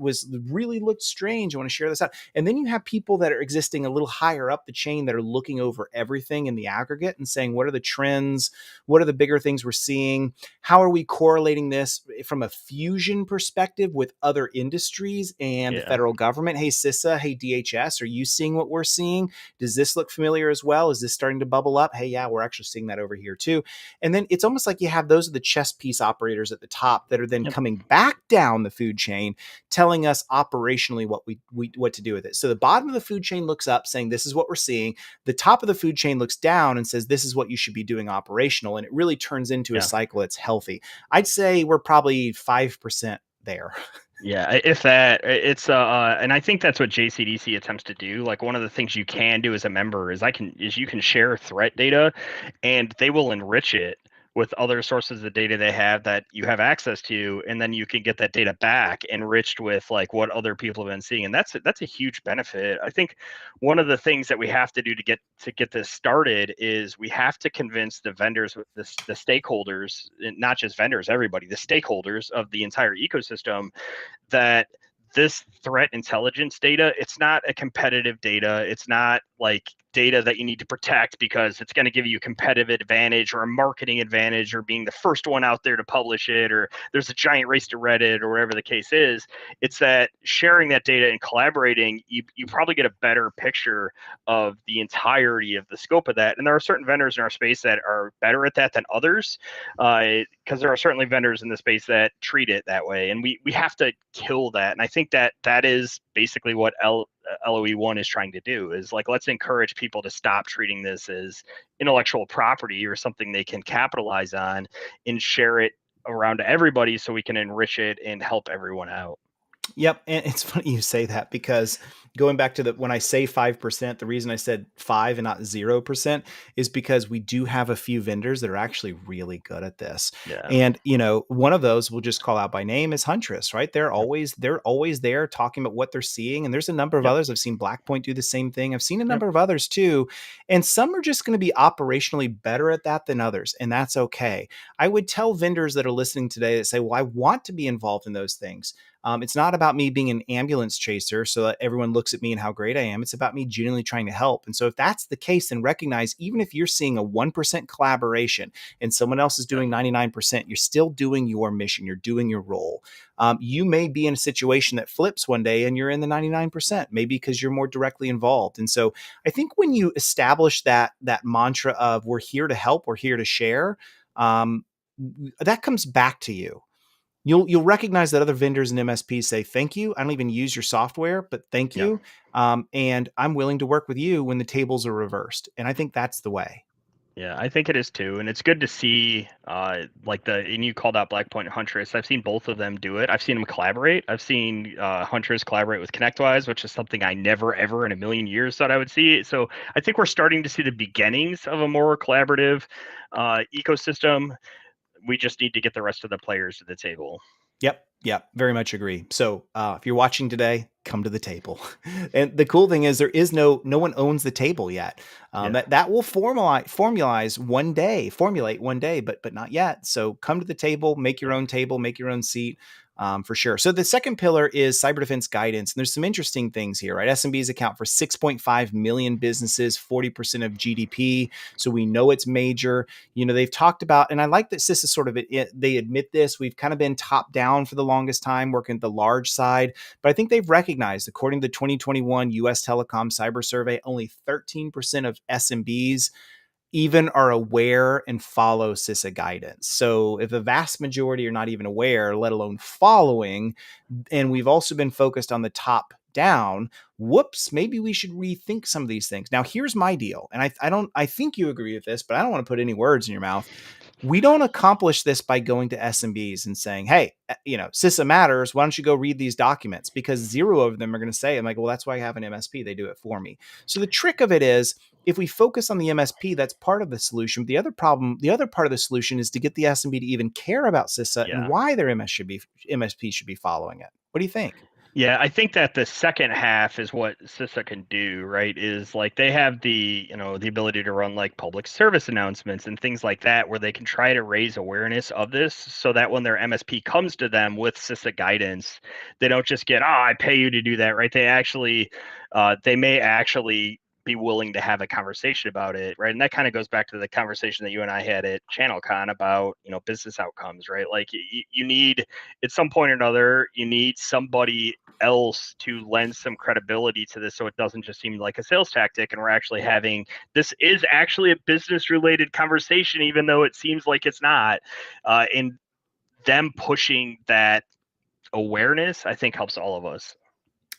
really looked strange. I want to share this out. And then you have people that are existing a little higher up the chain that are looking over everything in the aggregate. and saying, what are the trends? What are the bigger things we're seeing? How are we correlating this from a fusion perspective with other industries and the Yeah. federal government? Hey, CISA, hey, DHS, are you seeing what we're seeing? Does this look familiar as well? Is this starting to bubble up? Hey, yeah, we're actually seeing that over here too. And then it's almost like you have those are the chess piece operators at the top that are then Yep. coming back down the food chain, telling us operationally what to do with it. So the bottom of the food chain looks up, saying this is what we're seeing. The top of the food chain looks down and says this is what you should be doing operational, and it really turns into a Yeah. cycle that's healthy. I'd say we're probably 5% there. Yeah, if that, it's and I think that's what JCDC attempts to do. Like one of the things you can do as a member is you can share threat data, and they will enrich it with other sources of data they have that you have access to, and then you can get that data back enriched with like what other people have been seeing, and that's a huge benefit. I think one of the things that we have to do to get this started is we have to convince the vendors with the stakeholders, not just vendors, everybody, the stakeholders of the entire ecosystem, that this threat intelligence data, it's not a competitive data. It's not like data that you need to protect because it's going to give you a competitive advantage or a marketing advantage or being the first one out there to publish it, or there's a giant race to Reddit or whatever the case is. It's that sharing that data and collaborating, you probably get a better picture of the entirety of the scope of that. And there are certain vendors in our space that are better at that than others, because there are certainly vendors in the space that treat it that way, and we have to kill that. And I think that is basically what LOE1 is trying to do, is like, let's encourage people to stop treating this as intellectual property or something they can capitalize on, and share it around to everybody so we can enrich it and help everyone out. Yep, and it's funny you say that because going back to the when I say 5%, the reason I said 5 and not 0% is because we do have a few vendors that are actually really good at this. Yeah. And one of those we'll just call out by name is Huntress, right? Yep. They're always there talking about what they're seeing. And there's a number of Yep. others. I've seen Blackpoint do the same thing. I've seen a Yep. number of others too. And some are just going to be operationally better at that than others. And that's okay. I would tell vendors that are listening today that say, well, I want to be involved in those things. It's not about me being an ambulance chaser so that everyone looks at me and how great I am. It's about me genuinely trying to help. And so if that's the case, then recognize even if you're seeing a 1% collaboration and someone else is Yep. doing 99%, you're still doing your mission. You're doing your role. You may be in a situation that flips one day and you're in the 99%, maybe because you're more directly involved. And so I think when you establish that mantra of we're here to help, we're here to share, that comes back to you. You'll recognize that other vendors and MSPs say, thank you. I don't even use your software, but thank Yep. you. And I'm willing to work with you when the tables are reversed. And I think that's the way. Yeah, I think it is too, and it's good to see, and you called out Blackpoint and Huntress. I've seen both of them do it. I've seen them collaborate. I've seen Huntress collaborate with ConnectWise, which is something I never, ever in a million years thought I would see. So I think we're starting to see the beginnings of a more collaborative ecosystem. We just need to get the rest of the players to the table. Yep. Very much agree. So if you're watching today, come to the table. And the cool thing is there is no one owns the table yet. Yeah. That will formulate one day, but not yet. So come to the table, make your own table, make your own seat. For sure. So the second pillar is cyber defense guidance. And there's some interesting things here, right? SMBs account for 6.5 million businesses, 40% of GDP. So we know it's major. They've talked about, and I like that CISA sort of, they admit this. We've kind of been top down for the longest time, working at the large side. But I think they've recognized, according to the 2021 US Telecom Cyber Survey, only 13% of SMBs even are aware and follow CISA guidance. So if the vast majority are not even aware, let alone following, and we've also been focused on the top down, whoops, maybe we should rethink some of these things. Now, here's my deal. And I think you agree with this, but I don't want to put any words in your mouth. We don't accomplish this by going to SMBs and saying, hey, CISA matters. Why don't you go read these documents? Because zero of them are going to say, I'm like, well, that's why I have an MSP. They do it for me. So the trick of it is, if we focus on the MSP, that's part of the solution. The other part of the solution is to get the SMB to even care about CISA and Yeah. why their MSP should be following it. What do you think? Yeah, I think that the second half is what CISA can do, right? Is like they have the ability to run like public service announcements and things like that, where they can try to raise awareness of this so that when their MSP comes to them with CISA guidance, they don't just get, I pay you to do that, right? They may actually be willing to have a conversation about it, right? And that kind of goes back to the conversation that you and I had at ChannelCon about, business outcomes, right? Like you need, at some point or another, you need somebody else to lend some credibility to this, so it doesn't just seem like a sales tactic, and we're actually having, this is actually a business related conversation, even though it seems like it's not. And them pushing that awareness, I think, helps all of us.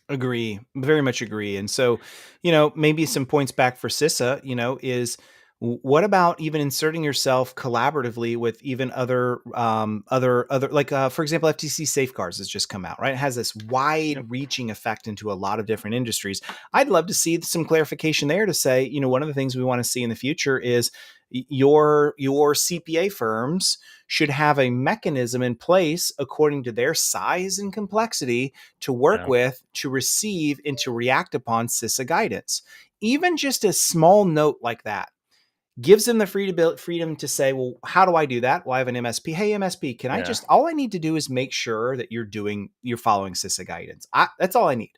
Agree, very much agree. And so, maybe some points back for CISA, is what about even inserting yourself collaboratively with even other, like, for example, FTC safeguards has just come out, right? It has this wide Yep. reaching effect into a lot of different industries. I'd love to see some clarification there to say, one of the things we want to see in the future is your CPA firms should have a mechanism in place according to their size and complexity to work Yeah. with, to receive, and to react upon CISA guidance. Even just a small note like that gives them the freedom to say, well, how do I do that? Well, I have an MSP. Hey, MSP, can I Yeah. just, all I need to do is make sure that you're following CISA guidance. That's all I need.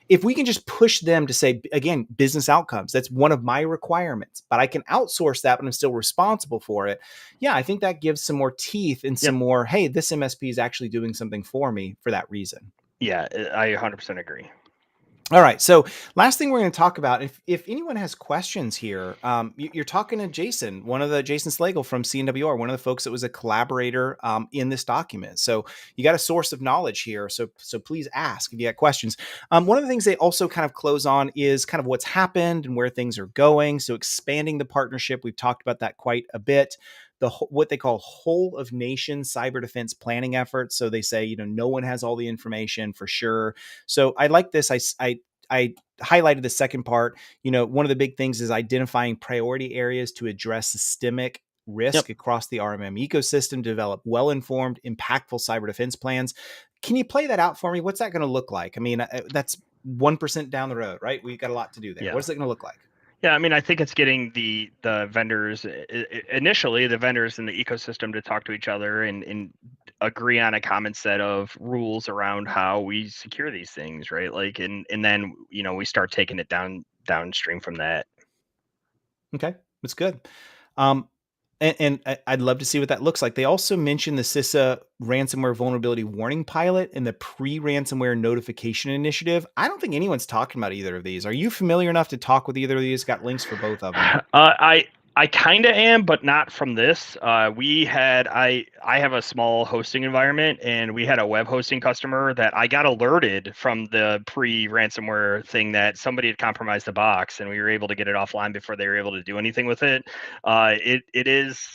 If we can just push them to say, again, business outcomes, that's one of my requirements, but I can outsource that, but I'm still responsible for it. Yeah, I think that gives some more teeth and some Yep. more, hey, this MSP is actually doing something for me for that reason. Yeah, I 100% agree. All right. So last thing we're going to talk about, if anyone has questions here, you're talking to Jason, Jason Slagle from CNWR, one of the folks that was a collaborator in this document. So you got a source of knowledge here. So please ask if you got questions. One of the things they also kind of close on is kind of what's happened and where things are going. So expanding the partnership, we've talked about that quite a bit. What they call whole of nation cyber defense planning efforts. So they say, no one has all the information for sure. So I like this. I highlighted the second part. One of the big things is identifying priority areas to address systemic Yep. risk across the RMM ecosystem, develop well-informed, impactful cyber defense plans. Can you play that out for me? What's that going to look like? I mean, that's 1% down the road, right? We've got a lot to do there. Yeah. What is it going to look like? Yeah, I mean, I think it's getting the vendors, initially the vendors in the ecosystem, to talk to each other and agree on a common set of rules around how we secure these things, right? Like, and then we start taking it downstream from that. Okay, that's good. Um, and I'd love to see what that looks like. They also mentioned the CISA ransomware vulnerability warning pilot and the pre-ransomware notification initiative. I don't think anyone's talking about either of these. Are you familiar enough to talk with either of these? Got links for both of them. I kind of am, but not from this. I have a small hosting environment, and we had a web hosting customer that I got alerted from the pre-ransomware thing that somebody had compromised the box, and we were able to get it offline before they were able to do anything with it. It is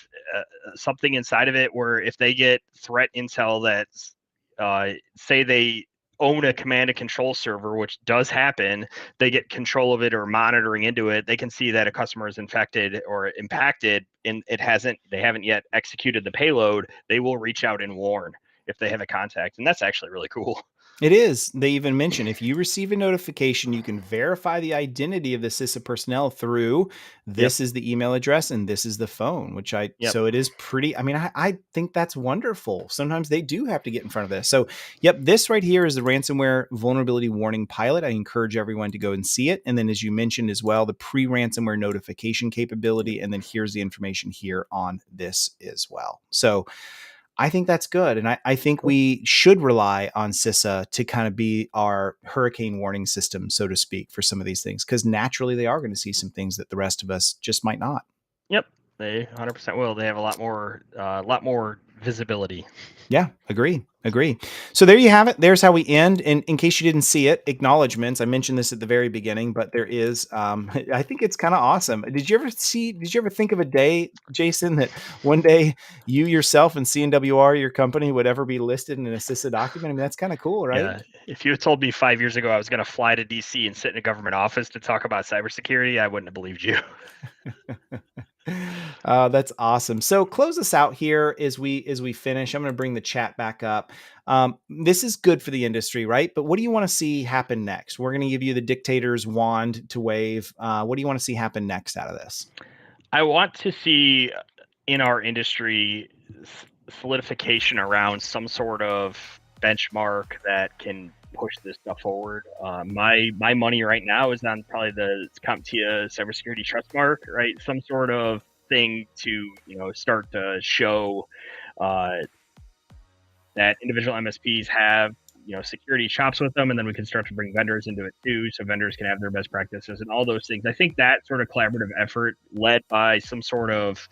something inside of it where if they get threat intel that say they own a command and control server, which does happen, they get control of it or monitoring into it, they can see that a customer is infected or impacted and they haven't yet executed the payload. They will reach out and warn if they have a contact. And that's actually really cool. It is. They even mention if you receive a notification, you can verify the identity of the CISA personnel through Yep. this is the email address and this is the phone, Yep. so it is pretty. I mean, I think that's wonderful. Sometimes they do have to get in front of this. So, yep, this right here is the ransomware vulnerability warning pilot. I encourage everyone to go and see it. And then, as you mentioned as well, the pre ransomware notification capability. And then here's the information here on this as well. So, I think that's good. And I think we should rely on CISA to kind of be our hurricane warning system, so to speak, for some of these things, because naturally they are going to see some things that the rest of us just might not. Yep. They 100% will. They have a lot more visibility. Yeah, agree. So there you have it. There's how we end. And in case you didn't see it, acknowledgments. I mentioned this at the very beginning, but there is, I think it's kind of awesome. Did you ever think of a day, Jason, that one day you yourself and CNWR, your company, would ever be listed in an CISA document? I mean, that's kind of cool, right? Yeah. If you had told me 5 years ago I was going to fly to DC and sit in a government office to talk about cybersecurity, I wouldn't have believed you. That's awesome. So close us out here as we finish. I'm going to bring the chat back up. This is good for the industry, right? But what do you want to see happen next? We're going to give you the dictator's wand to wave. What do you want to see happen next out of this? I want to see in our industry solidification around some sort of benchmark that can push this stuff forward. My money right now is on probably the CompTIA cybersecurity trust mark, right? Some sort of thing to start to show that individual MSPs have security chops with them, and then we can start to bring vendors into it too, so vendors can have their best practices and all those things. I think that sort of collaborative effort led by some sort of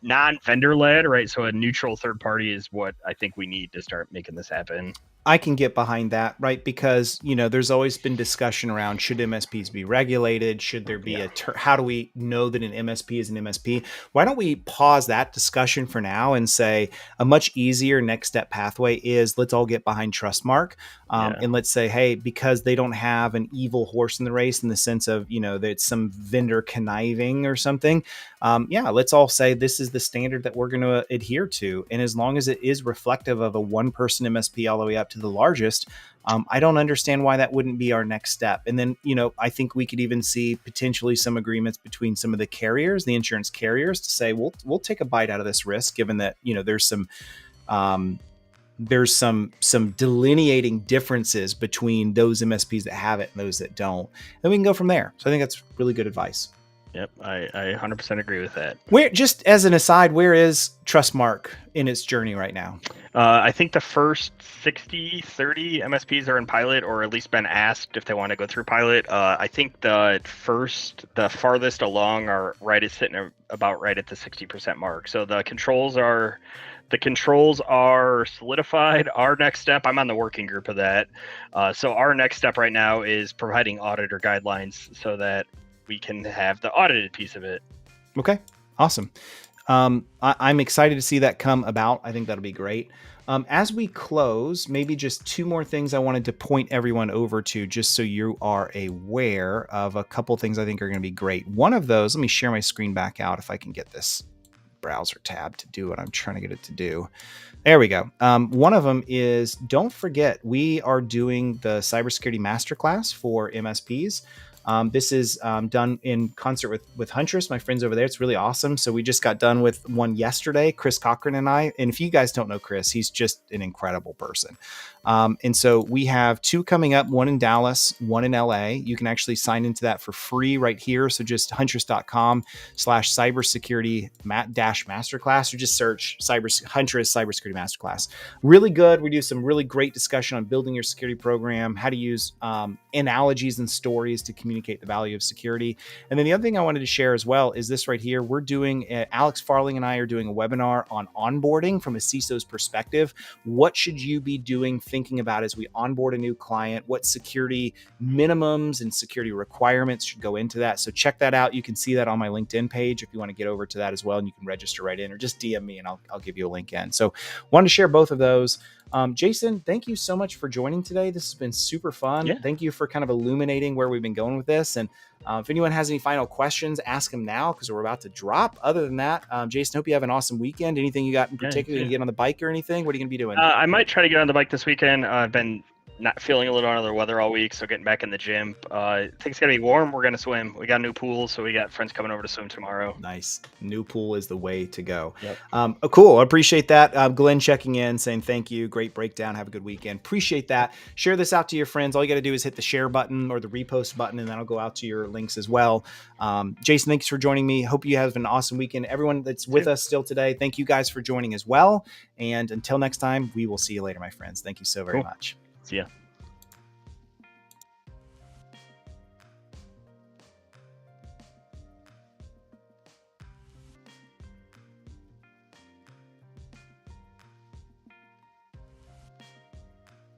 non-vendor led, right? So a neutral third party is what I think we need to start making this happen. I can get behind that, right? Because, there's always been discussion around, should MSPs be regulated? Should there be how do we know that an MSP is an MSP? Why don't we pause that discussion for now and say a much easier next step pathway is let's all get behind Trustmark. And let's say, hey, because they don't have an evil horse in the race in the sense of, that it's some vendor conniving or something. Let's all say this is the standard that we're going to adhere to. And as long as it is reflective of a one person MSP all the way up to the largest, I don't understand why that wouldn't be our next step. And then, I think we could even see potentially some agreements between some of the carriers, the insurance carriers, to say, we'll take a bite out of this risk, given that, there's some delineating differences between those MSPs that have it and those that don't. And we can go from there. So I think that's really good advice. Yep, I 100% agree with that. Where, just as an aside, where is Trustmark in its journey right now? I think the first 30 MSPs are in pilot, or at least been asked if they want to go through pilot. I think the farthest along are sitting about right at the 60% mark. So the controls are solidified. Our next step, I'm on the working group of that. So our next step right now is providing auditor guidelines so that we can have the audited piece of it. Okay, awesome. I'm excited to see that come about. I think that'll be great. As we close, maybe just two more things I wanted to point everyone over to, just so you are aware of a couple things I think are going to be great. One of those, let me share my screen back out if I can get this browser tab to do what I'm trying to get it to do. There we go. One of them is, don't forget, we are doing the cybersecurity masterclass for MSPs. This is done in concert with Huntress, my friends over there. It's really awesome. So we just got done with one yesterday, Chris Cochran and I. And if you guys don't know Chris, he's just an incredible person. And so we have two coming up, one in Dallas, one in LA. You can actually sign into that for free right here. So just huntress.com/cybersecurity masterclass, or just search Huntress Cybersecurity Masterclass. Really good. We do some really great discussion on building your security program, how to use analogies and stories to communicate the value of security. And then the other thing I wanted to share as well is this right here. We're doing, Alex Farling and I are doing a webinar on onboarding from a CISO's perspective. What should you be doing, thinking about as we onboard a new client? What security minimums and security requirements should go into that? So check that out. You can see that on my LinkedIn page if you want to get over to that as well, and you can register right in, or just DM me and I'll give you a link in. So wanted to share both of those. Jason, thank you so much for joining today. This has been super fun. Yeah. Thank you for kind of illuminating where we've been going with this. And if anyone has any final questions, ask them now, because we're about to drop. Other than that, Jason, hope you have an awesome weekend. Anything you got in particular? You get on the bike or anything? What are you going to be doing? I might try to get on the bike this weekend. I've been not feeling a little under the weather all week, so getting back in the gym. I think it's gonna be warm. We're gonna swim. We got a new pool, so we got friends coming over to swim tomorrow. Nice. New pool is the way to go. Yep. Cool. I appreciate that. Glenn checking in, saying thank you. Great breakdown. Have a good weekend. Appreciate that. Share this out to your friends. All you got to do is hit the share button or the repost button, and that'll go out to your links as well. Jason, thanks for joining me. Hope you have an awesome weekend. Everyone that's with us still today, thank you guys for joining as well. And until next time, we will see you later, my friends. Thank you so very much. See ya.